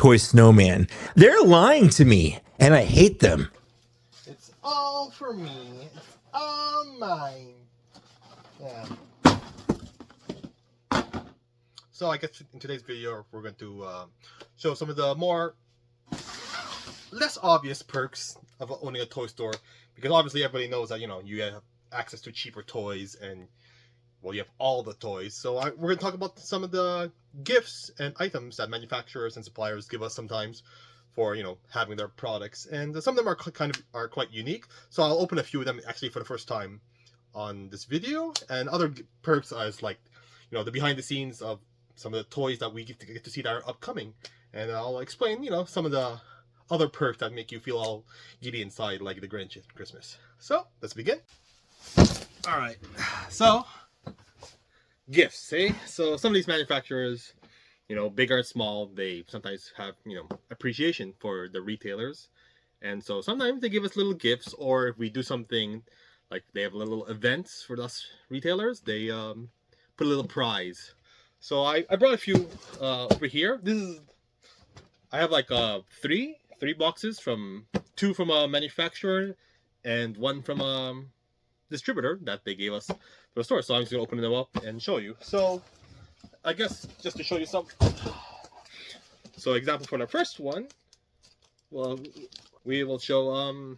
toy snowman. They're lying to me, and I hate them. It's all for me. It's all mine. Yeah. So I guess in today's video, we're going to show some of the less obvious perks of owning a toy store. Because obviously everybody knows that, you have access to cheaper toys and, well, you have all the toys. So we're going to talk about some of the gifts and items that manufacturers and suppliers give us sometimes for, having their products. And some of them are quite unique. So I'll open a few of them actually for the first time on this video. And other perks as like, the behind the scenes of some of the toys that we get to see that are upcoming. And I'll explain, some of the other perks that make you feel all giddy inside like the Grinch at Christmas. So, let's begin. Alright, so, gifts, eh? So, some of these manufacturers, big or small, they sometimes have, appreciation for the retailers. And so, sometimes they give us little gifts, or if we do something, like they have little events for us retailers, they put a little prize. So, I brought a few over here. I have like three boxes, two from a manufacturer and one from a distributor that they gave us for the store. So I'm just gonna open them up and show you. So I guess just to show you some. So example for the first one, well, we will show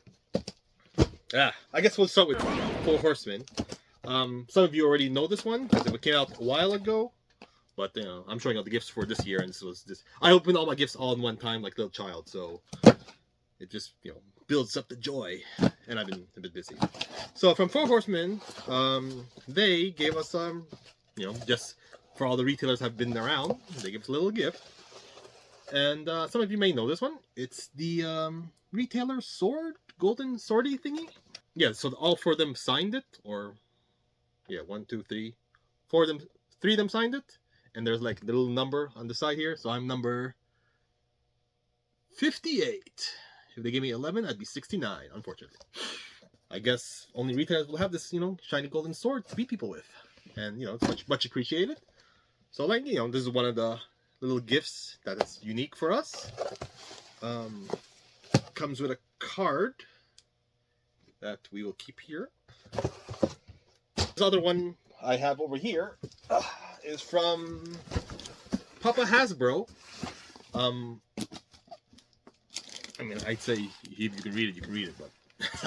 I guess we'll start with Four Horsemen. Some of you already know this one because it came out a while ago. But, I'm showing out the gifts for this year, and I opened all my gifts all in one time like a little child, so it just, builds up the joy, and I've been a bit busy. So, from Four Horsemen, they gave us, just for all the retailers have been around, they gave us a little gift. And some of you may know this one. It's the retailer sword, golden swordy thingy. Yeah, so all four of them signed it, or, yeah, 1, 2, 3, 4 of them, 3 of them signed it. And there's like a little number on the side here. So I'm number 58. If they gave me 11, I'd be 69, unfortunately. I guess only retailers will have this, shiny golden sword to beat people with. And, it's much appreciated. So, like, this is one of the little gifts that is unique for us. Comes with a card that we will keep here. This other one I have over here is from Papa Hasbro. I mean, I'd say if you can read it, but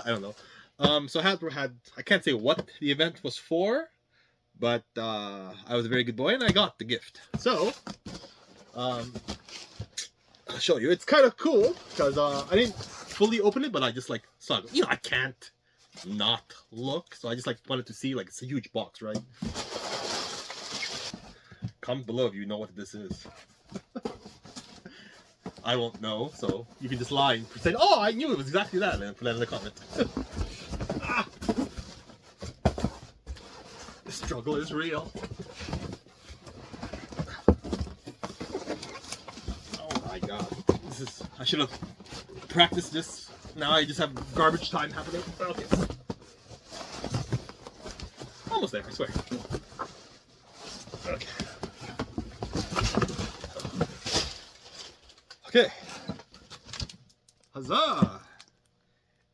I don't know. So Hasbro I can't say what the event was for, but I was a very good boy and I got the gift. So, I'll show you. It's kind of cool because I didn't fully open it, but I just like saw it. I can't not look, so I just like wanted to see, like, it's a huge box, right? Comment below if you know what this is. I won't know, so you can just lie and pretend, oh, I knew it was exactly that, and then put that in the comment. The struggle is real. Oh my god. I should have practiced this. Now I just have garbage time happening. Okay. Almost there, I swear. Okay. Okay. Huzzah!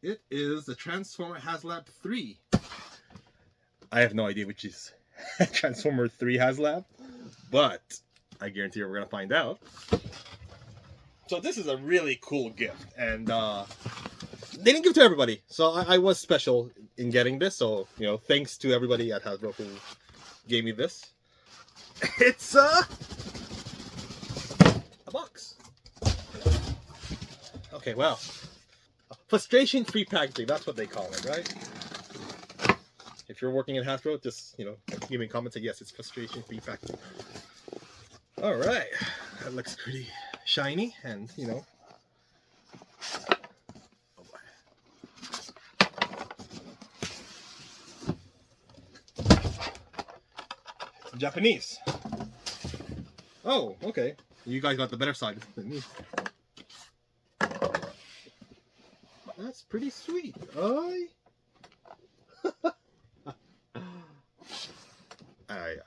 It is the Transformer HasLab 3. I have no idea which is Transformer 3 HasLab, but I guarantee we're going to find out. So this is a really cool gift, and they didn't give it to everybody, so I was special in getting this. So, thanks to everybody at Hasbro who gave me this. It's a box. Okay, well, frustration-free packaging, that's what they call it, right? If you're working at Hasbro, just, give me a comment, say yes, it's frustration-free packaging. All right, that looks pretty shiny, and, oh boy. It's Japanese. Oh, okay. You guys got the better side than me. That's pretty sweet. I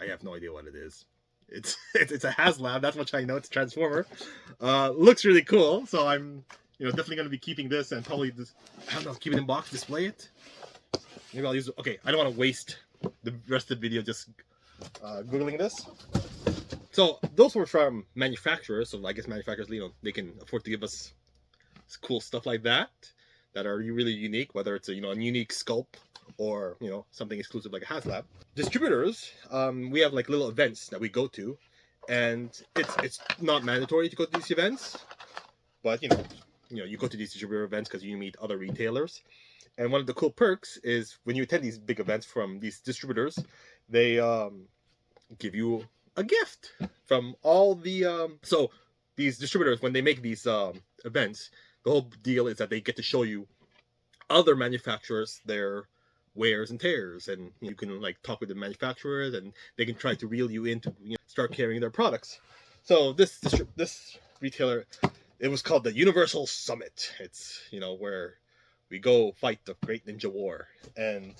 have no idea what it is. It's a HasLab. That's much I know. It's a Transformer. Looks really cool. So I'm definitely going to be keeping this and probably just, I don't know, keep it in box, display it. Maybe I'll use it. Okay, I don't want to waste the rest of the video just googling this. So those were from manufacturers. So I guess manufacturers, they can afford to give us cool stuff like that are really unique, whether it's a unique sculpt or something exclusive like a HasLab. Distributors, we have like little events that we go to, and it's not mandatory to go to these events, but you go to these distributor events because you meet other retailers. And one of the cool perks is when you attend these big events from these distributors, they give you a gift from all the so these distributors, when they make these events, the whole deal is that they get to show you other manufacturers their wears and tears, and you can like talk with the manufacturers, and they can try to reel you in to start carrying their products. So this retailer, it was called the Universal Summit. It's where we go fight the Great Ninja War. And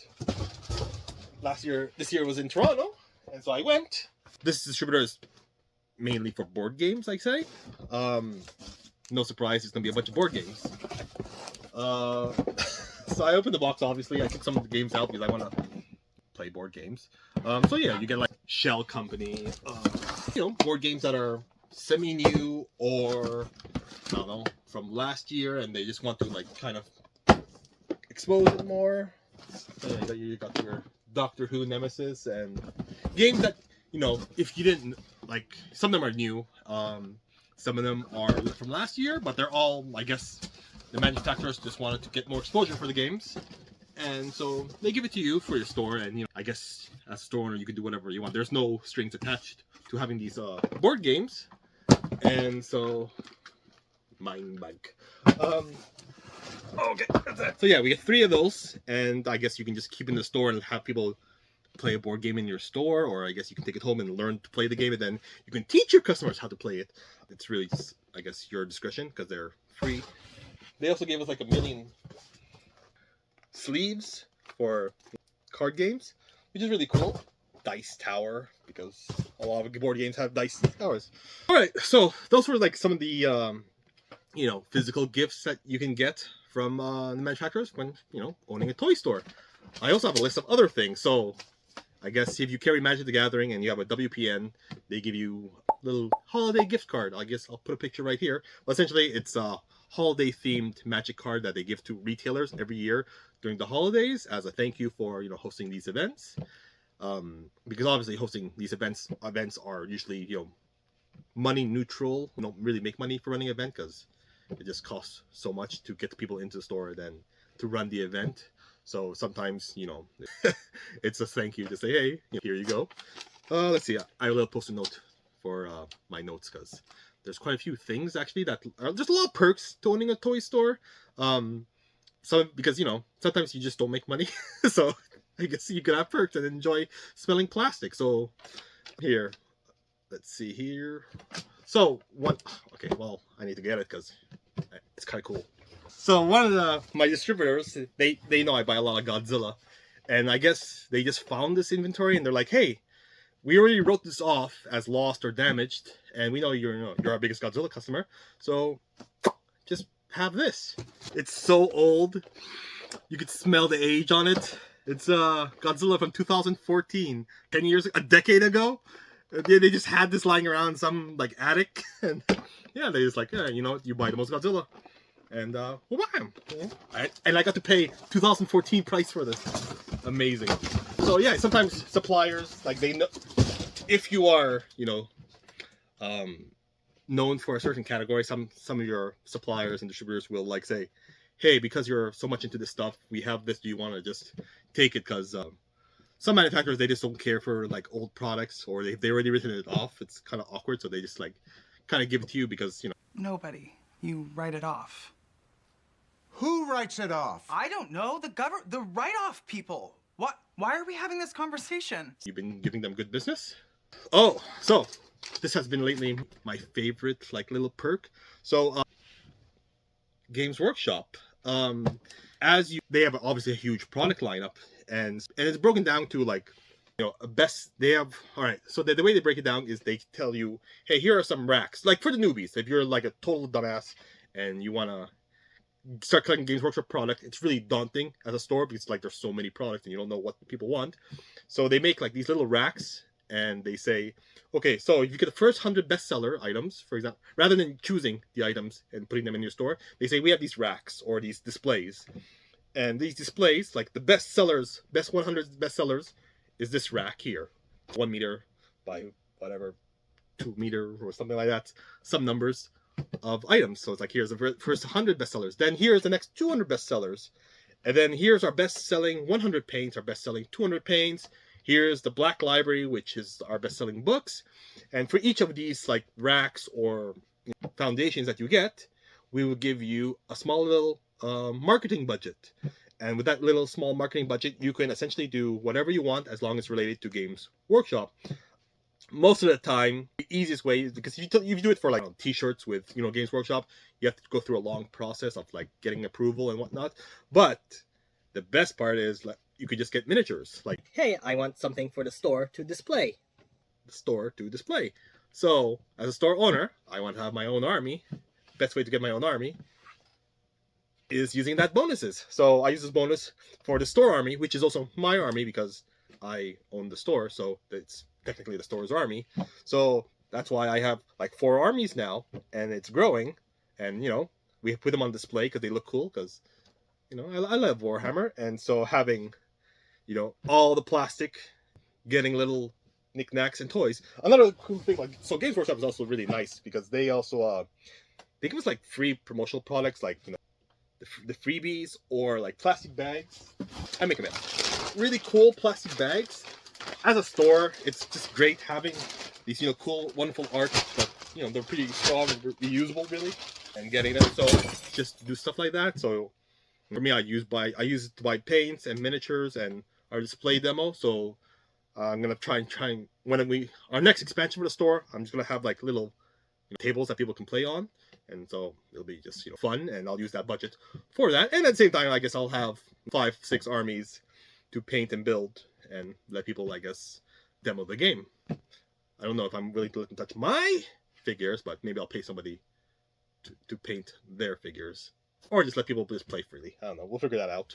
this year was in Toronto, and so I went. This distributor is mainly for board games, I'd say. No surprise, it's gonna be a bunch of board games. So I opened the box. Obviously, I took some of the games out because I want to play board games. So yeah, you get like Shell Company, board games that are semi-new or I don't know, from last year, and they just want to like kind of expose it more. So you got your Doctor Who Nemesis and games that if you didn't like, some of them are new, some of them are from last year, but they're all, I guess, the manufacturers just wanted to get more exposure for the games, and so they give it to you for your store. And I guess as a store owner, you can do whatever you want. There's no strings attached to having these board games, and so mind bank. Okay, that's it. So yeah, we get 3 of those, and I guess you can just keep in the store and have people play a board game in your store, or I guess you can take it home and learn to play the game, and then you can teach your customers how to play it. It's really, I guess, your discretion because they're free. They also gave us like 1 million sleeves for card games, which is really cool. Dice tower, because a lot of board games have dice towers. Alright, so those were like some of the physical gifts that you can get from the manufacturers when owning a toy store. I also have a list of other things. So I guess if you carry Magic the Gathering and you have a WPN, they give you a little holiday gift card. I guess I'll put a picture right here. But essentially, it's a holiday themed Magic card that they give to retailers every year during the holidays as a thank you for hosting these events. Because obviously hosting these events are usually money neutral. You don't really make money for running an event because it just costs so much to get the people into the store than to run the event. So sometimes it's a thank you to say, hey, here you go. Let's see, I will post a note for my notes because there's quite a few things actually that are just a lot of perks to owning a toy store. Because sometimes you just don't make money, so I guess you could have perks and enjoy smelling plastic. So here, let's see here. So okay, well, I need to get it because it's kind of cool. So one of my distributors, they know I buy a lot of Godzilla, and I guess they just found this inventory and they're like, hey, we already wrote this off as lost or damaged, and we know you're our biggest Godzilla customer, so just have this. It's so old, you could smell the age on it. It's Godzilla from 2014, 10 years, a decade ago. They just had this lying around in some like attic, and yeah, they just like, yeah, you buy the most Godzilla, and we'll buy them. And I got to pay 2014 price for this. Amazing. So yeah, sometimes suppliers, like, they know if you are known for a certain category. Some of your suppliers and distributors will like say, hey, because you're so much into this stuff, we have this, do you want to just take it? Because some manufacturers, they just don't care for like old products, or they already written it off. It's kind of awkward, so they just like kind of give it to you because Nobody. You write it off. Who writes it off? I don't know. The write-off people. What? Why are we having this conversation? you've been giving them good business. Oh, so this has been lately my favorite like little perk. So Games Workshop, they have obviously a huge product lineup, and it's broken down to like They have, all right, so the way they break it down is they tell you, hey, here are some racks, like for the newbies. If you're like a total dumbass and you want to start collecting Games Workshop product, it's really daunting as a store because like there's so many products and you don't know what people want. So they make like these little racks and they say, okay, so if you get the first 100 bestseller items, for example, rather than choosing the items and putting them in your store, they say we have these racks or these displays. And these displays, like the best sellers, best 100 bestsellers, is this rack here, 1 meter by whatever, 2 meter or something like that, some numbers of items. So it's like, here's the first 100 bestsellers, then here's the next 200 bestsellers, and then here's our best-selling 100 paints, our best-selling 200 paints, here's the Black Library, which is our best-selling books. And for each of these like racks or foundations that you get, we will give you a small little marketing budget. And with that little small marketing budget, you can essentially do whatever you want as long as it's related to Games Workshop. Most of the time, the easiest way is because if you do it for like t-shirts with Games Workshop, you have to go through a long process of like getting approval and whatnot. But the best part is like you could just get miniatures. Like, hey, I want something for the store to display. The store to display. So as a store owner, I want to have my own army. Best way to get my own army is using that bonuses. So I use this bonus for the store army, which is also my army because I own the store, so it's technically the store's army. So that's why I have like 4 armies now, and it's growing. And we put them on display because they look cool. Because I love Warhammer, and so having all the plastic, getting little knickknacks and toys. Another cool thing, like, so Games Workshop is also really nice because they also they give us like free promotional products, like the freebies or like plastic bags. I make them really cool plastic bags. As a store, it's just great having these to wonderful art, but they're pretty strong and reusable really, and getting them. So just do stuff like that. So for me, I use it to buy paints and miniatures and our display demo. So I'm gonna try and when our next expansion for the store, I'm just gonna have like little tables that people can play on, and so it'll be just fun, and I'll use that budget for that. And at the same time, I guess I'll have 5-6 armies to paint and build and let people, I guess, demo the game. I don't know if I'm willing to let them touch my figures, but maybe I'll pay somebody to paint their figures, or just let people just play freely. I don't know. We'll figure that out.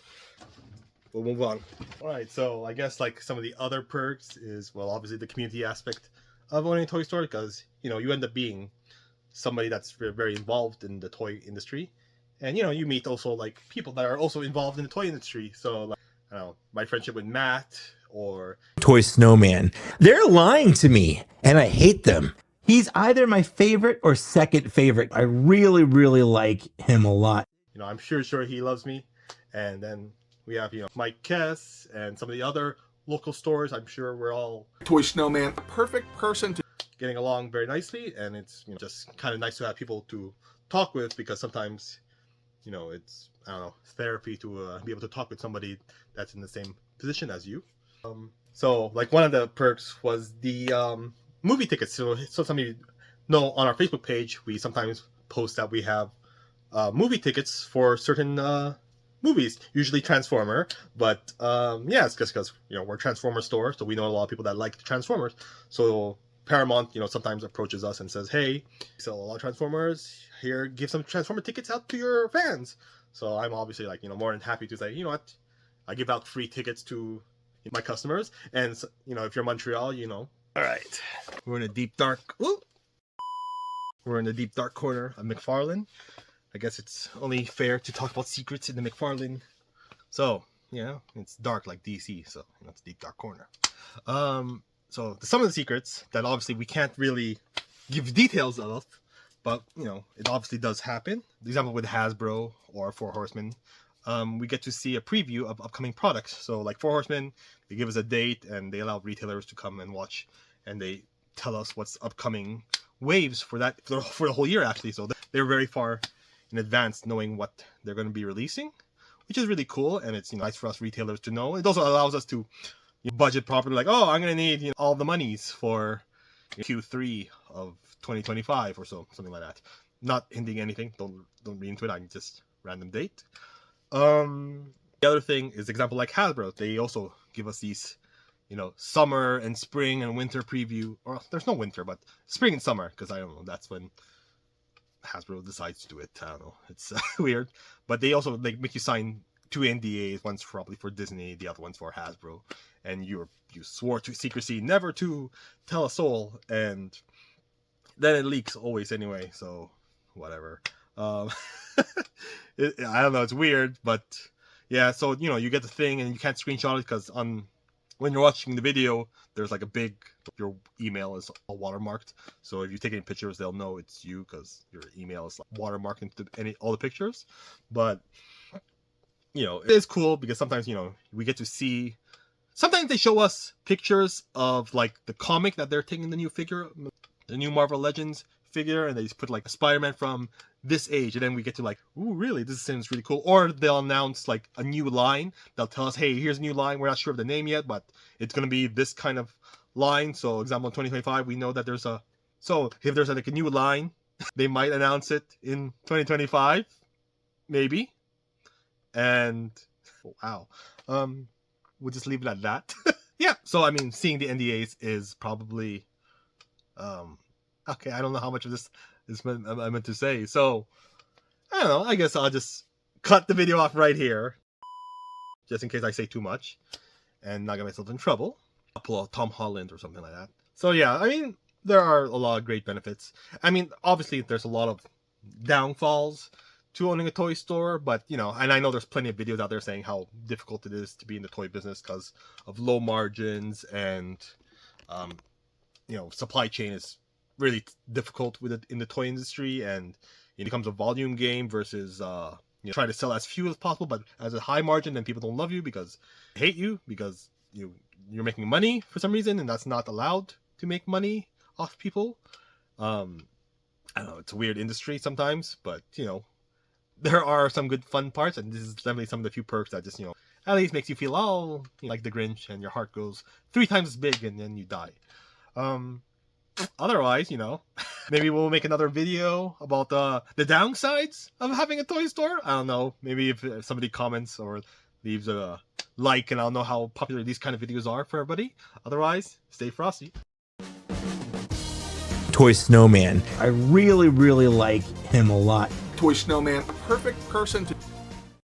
We'll move on. All right, so I guess like some of the other perks is, well, obviously the community aspect of owning a toy store, because you end up being somebody that's very involved in the toy industry, and you meet also like people that are also involved in the toy industry. So like, I don't know, my friendship with Matt or Toy Snowman. They're lying to me, and I hate them. He's either my favorite or second favorite. I really, really like him a lot. I'm sure he loves me. And then we have Mike Kess and some of the other local stores. I'm sure we're all Toy Snowman, perfect person to getting along very nicely, and it's just kind of nice to have people to talk with, because sometimes it's, I don't know, therapy to be able to talk with somebody that's in the same position as you. So like one of the perks was the movie tickets. So some of you know, on our Facebook page we sometimes post that we have movie tickets for certain movies, usually Transformer, but yeah, it's just because we're a Transformer store, so we know a lot of people that like the Transformers. So Paramount sometimes approaches us and says, hey, we sell a lot of Transformers here, give some Transformer tickets out to your fans. So I'm obviously like more than happy to say, what, I give out free tickets to my customers. And if you're Montreal, all right, we're in a deep dark corner of Mcfarlane. I guess it's only fair to talk about secrets in the Mcfarlane. So, it's dark like DC, so it's a deep dark corner. So some of the secrets that obviously we can't really give details of, but it obviously does happen. The example with Hasbro or Four Horsemen, we get to see a preview of upcoming products. So like Four Horsemen, they give us a date and they allow retailers to come and watch, and they tell us what's upcoming waves for the whole year actually. So they're very far in advance knowing what they're going to be releasing, which is really cool, and it's nice for us retailers to know. It also allows us to budget properly, like, oh, I'm going to need all the monies for Q3 of 2025 or so, something like that. Not hinting anything, don't read into it, I'm just random date. The other thing is example like Hasbro, they also give us these summer and spring and winter preview. Or there's no winter, but spring and summer, because I don't know, that's when Hasbro decides to do it. I don't know, it's weird. But they also make you sign 2 NDAs. One's probably for Disney, the other one's for Hasbro, and you swore to secrecy, never to tell a soul, and then it leaks always anyway. So whatever. I don't know, it's weird, but yeah. So you get the thing, and you can't screenshot it because when you're watching the video, there's like your email is all watermarked. So if you take any pictures, they'll know it's you because your email is watermarked into all the pictures. But it is cool because sometimes we get to see. Sometimes they show us pictures of like the comic that they're taking the new figure, the new Marvel Legends figure, and they just put like a Spider-Man from this age, and then we get to like, ooh, really, this seems really cool. Or they'll announce like a new line. They'll tell us, hey, here's a new line. We're not sure of the name yet, but it's gonna be this kind of line. So example, in 2025, we know that if there's like a new line, they might announce it in 2025, maybe. And wow, we'll just leave it at that. Yeah. So I mean, seeing the NDAs is probably okay. I don't know how much of this I meant to say. So I don't know. I guess I'll just cut the video off right here, just in case I say too much and not get myself in trouble. I'll pull out Tom Holland or something like that. So yeah, I mean, there are a lot of great benefits. I mean, obviously there's a lot of downfalls to owning a toy store, but and I know there's plenty of videos out there saying how difficult it is to be in the toy business because of low margins and supply chain is really difficult with it in the toy industry, and it becomes a volume game versus trying to sell as few as possible, but as a high margin, then people don't love you because they hate you because you're making money for some reason, and that's not allowed to make money off people. I don't know, it's a weird industry sometimes, but there are some good fun parts, and this is definitely some of the few perks that just at least makes you feel like the Grinch, and your heart goes 3 times as big, and then you die. Otherwise, maybe we'll make another video about the downsides of having a toy store. I don't know. Maybe if somebody comments or leaves a like, and I'll know how popular these kind of videos are for everybody. Otherwise, stay frosty. Toy Snowman. I really, really like him a lot. Toy Snowman, a perfect person to